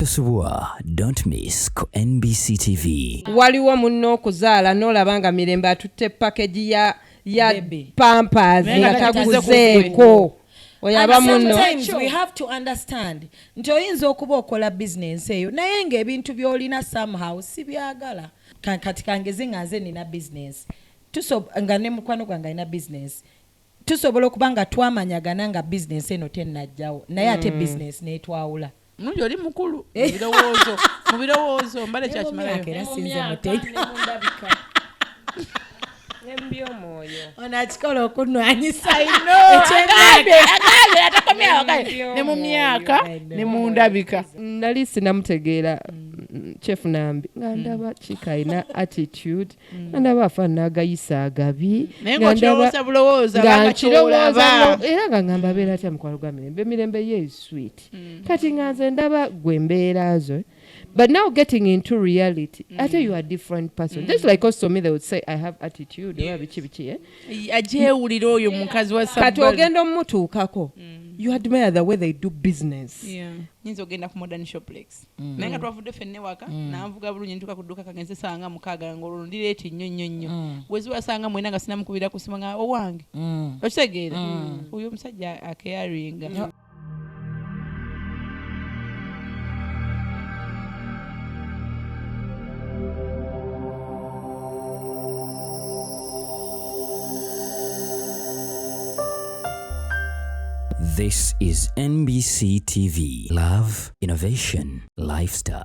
Tosubwa, don't miss ku MBCTV. Waliwo munno okuzaala n'olaba nga Mirembe atutte package ya pampers nga taguzeeko. Sometimes we have to understand nti oyinza okuba okola business eyo naye ng'ebintu by'olina somehow si byagala. Kati kangeze nga nze nina business nga ne mukwano gwange alina business tusobola okuba nga twamanyagana nga business eno tennajjawo naye ate business n'etwawula. Nungi oli mukulu mu birowoozo mbale kyakimalayo era sinze mutega Embyo moyo onachikola okunwanyisa agabe atakomyawo ne mu myaka ne mu ndabika. Nali sinamutegeera chef Nambi nga ndaba chikaina attitude nga ndaba afaanana agayisa agabi nga ndaba bulowooza bangakirowooza era nga ngamba beera atya mukwano gwa Mirembe ye sweet kati nga nze ndaba gwe mbeera zo. But now getting into reality, after you are a different person. Just like also me, they would say, I have attitude. Ajewulira oyo mukazi wa sabbali. Kati ogenda omutuukako. You admire the way they do business. Yeah. Nyinza ogenda ku modern shoplex. Naye nga twavudde ffenne waka, nanvuga bulungi ntuuka ku dduuka kagenze sanga mukaaga ng'olwo ndireeti nnyo. Bwezi wasanga mwena nga sinamukubira ku simu nga owange. Okitegeera? Oyo omusajja akeyaringa. This is MBCTV. Love, innovation, lifestyle.